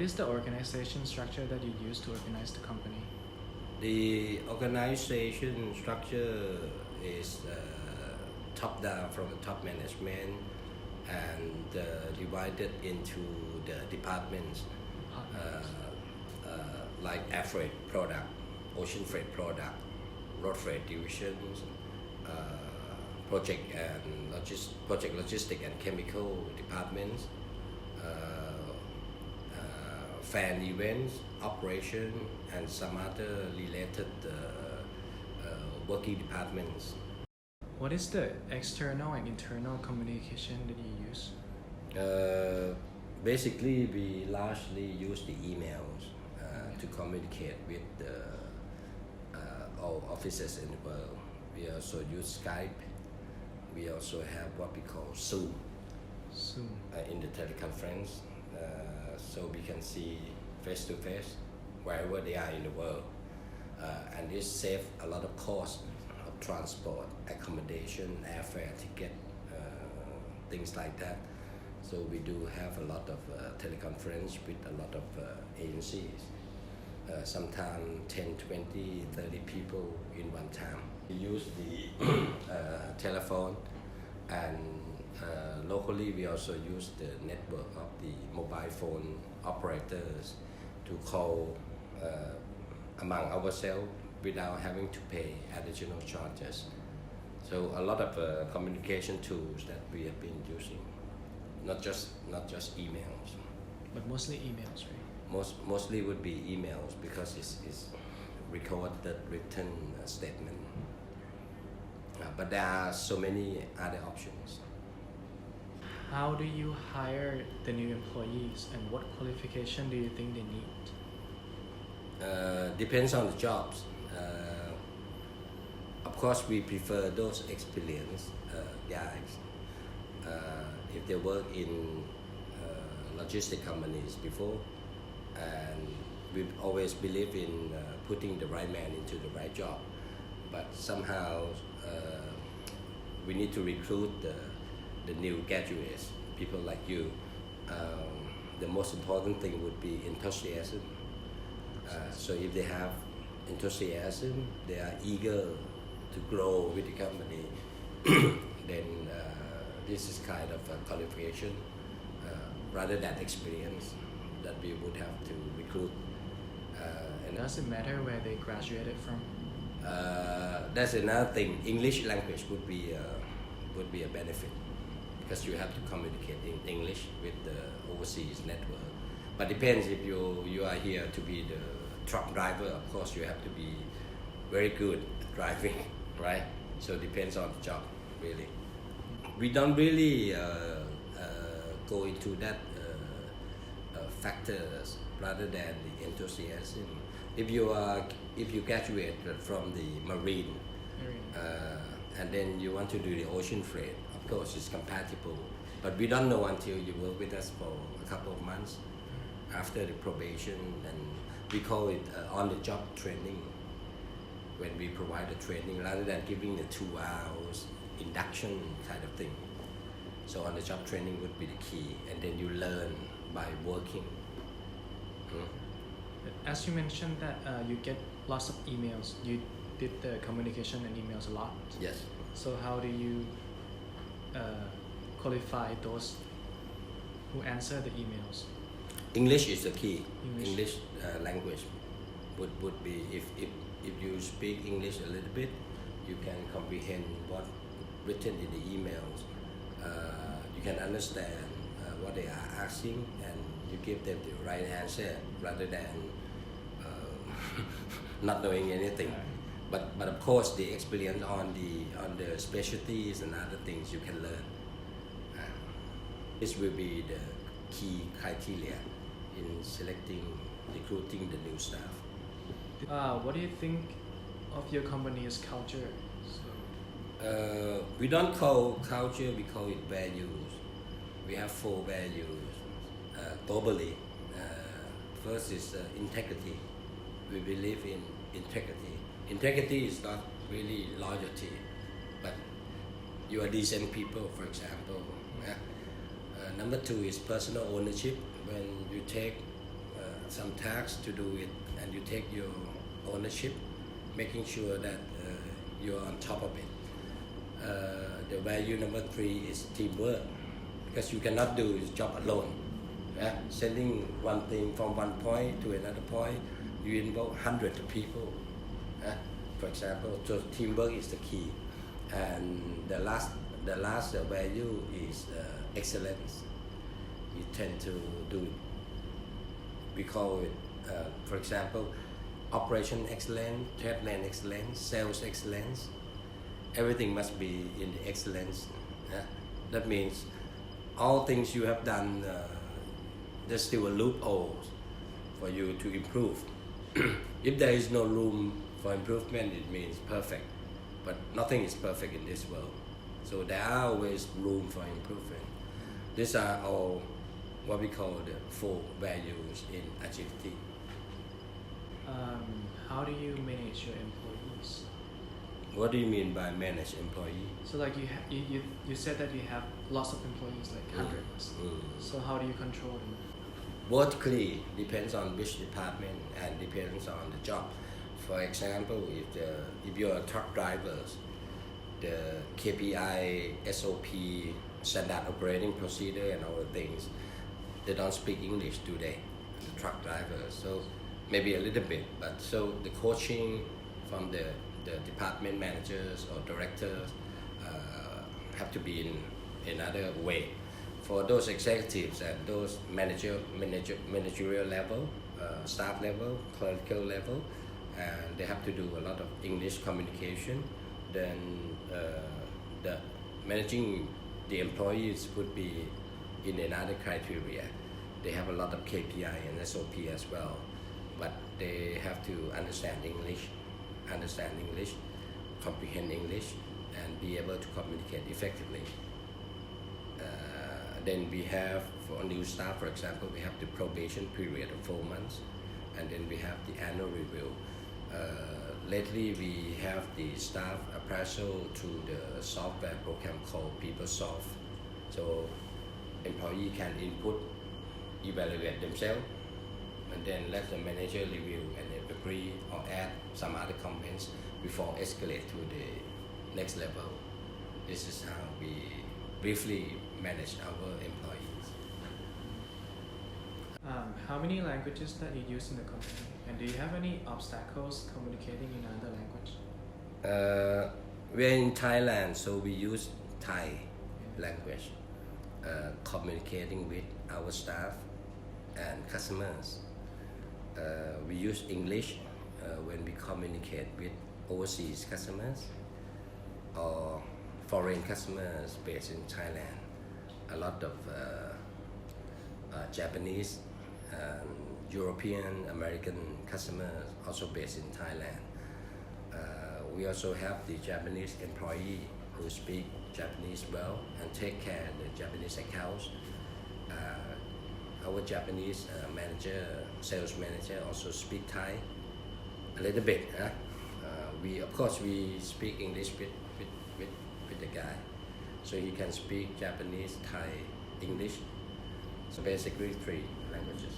is the organization structure that you use to organize the company? The organization structure is top down from the top management and divided into the departments like air freight product, ocean freight product, road freight divisions, project logistic and chemical departments, fan events, operation, and some other related working departments. What is the external and internal communication that you use? Basically, we largely use the emails to communicate with all offices in the world. We also use Skype. We also have what we call Zoom in the teleconference, so we can see face to face wherever they are in the world. And this saves a lot of cost of transport, accommodation, airfare ticket, things like that. So we do have a lot of teleconference with a lot of agencies. Sometimes 10, 20, 30 people in one time. We use the telephone, and locally we also use the network of the mobile phone operators to call among ourselves without having to pay additional charges. So a lot of communication tools that we have been using, not just emails. But mostly emails, right? Mostly would be emails because it's recorded written statement. But there are so many other options. How do you hire the new employees, and what qualification do you think they need? Depends on the jobs. Of course, we prefer those experienced guys. If they work in logistic companies before, and we always believe in putting the right man into the right job. But somehow we need to recruit the new graduates, people like you. The most important thing would be enthusiasm. So if they have enthusiasm, they are eager to grow with the company, then this is kind of a qualification rather than experience that we would have to recruit. And does it matter where they graduated from? That's another thing. English language would be a benefit because you have to communicate in English with the overseas network. But depends if you are here to be the truck driver. Of course, you have to be very good at driving, right? So it depends on the job, really. We don't really go into that factors rather than the enthusiasm. If you graduate from the marine and then you want to do the ocean freight, of course it's compatible. But we don't know until you work with us for a couple of months after the probation, and we call it on-the-job training. When we provide the training rather than giving the 2 hours induction kind of thing. So on-the-job training would be the key, and then you learn by working. As you mentioned that you get lots of emails, you did the communication and emails a lot. Yes. So how do you qualify those who answer the emails? English is the key. English. Language would be if you speak English a little bit, you can comprehend what written in the emails. You can understand what they are asking, and you give them the right answer rather than not knowing anything. But of course, the experience on the specialties and other things you can learn. This will be the key criteria in recruiting the new staff. What do you think of your company's culture? We don't call culture, we call it values. We have 4 values globally. First is integrity. We believe in integrity. Integrity is not really loyalty, but you are decent people, for example. Number 2 is personal ownership. When you take some tasks to do it, and you take your ownership, making sure that you're on top of it. The value number 3 is teamwork, because you cannot do this job alone. Sending one thing from one point to another point, you involve hundreds of people. For example, so teamwork is the key, and the last value is excellence. You tend to do it. We call it, for example, operation excellence, trade plan excellence, sales excellence. Everything must be in the excellence. That means all things you have done, there's still a loophole for you to improve. If there is no room for improvement, it means perfect. But nothing is perfect in this world. So there are always room for improvement. These are all what we call the 4 values in agility. How do you manage your employees? What do you mean by manage employee? So like you said that you have lots of employees, like hundreds. So how do you control them? Vertically depends on which department and depends on the job. For example, if you're a truck driver, the KPI, SOP, standard operating procedure and all the things, they don't speak English, do they? The truck drivers, so maybe a little bit, but so the coaching from the department managers or directors have to be in another way. For those executives and those managerial level, staff level, clerical level, and they have to do a lot of English communication. Then the managing the employees would be in another criteria. They have a lot of KPI and SOP as well, but they have to understand English, comprehend English, and be able to communicate effectively. Then we have, for new staff, for example, we have the probation period of 4 months, and then we have the annual review. Lately, we have the staff appraisal through the software program called PeopleSoft. So employee can input, evaluate themselves, and then let the manager review and then agree or add some other comments before escalate to the next level. This is how we briefly manage our employees. How many languages that you use in the company, and do you have any obstacles communicating in another language? We're in Thailand, so we use Thai language, communicating with our staff and customers. We use English when we communicate with overseas customers or foreign customers based in Thailand. A lot of Japanese, European, American customers also based in Thailand. We also have the Japanese employee who speak Japanese well and take care of the Japanese accounts. Our Japanese sales manager also speak Thai a little bit. We speak English with the guy, so he can speak Japanese, Thai, English. So basically 3 languages.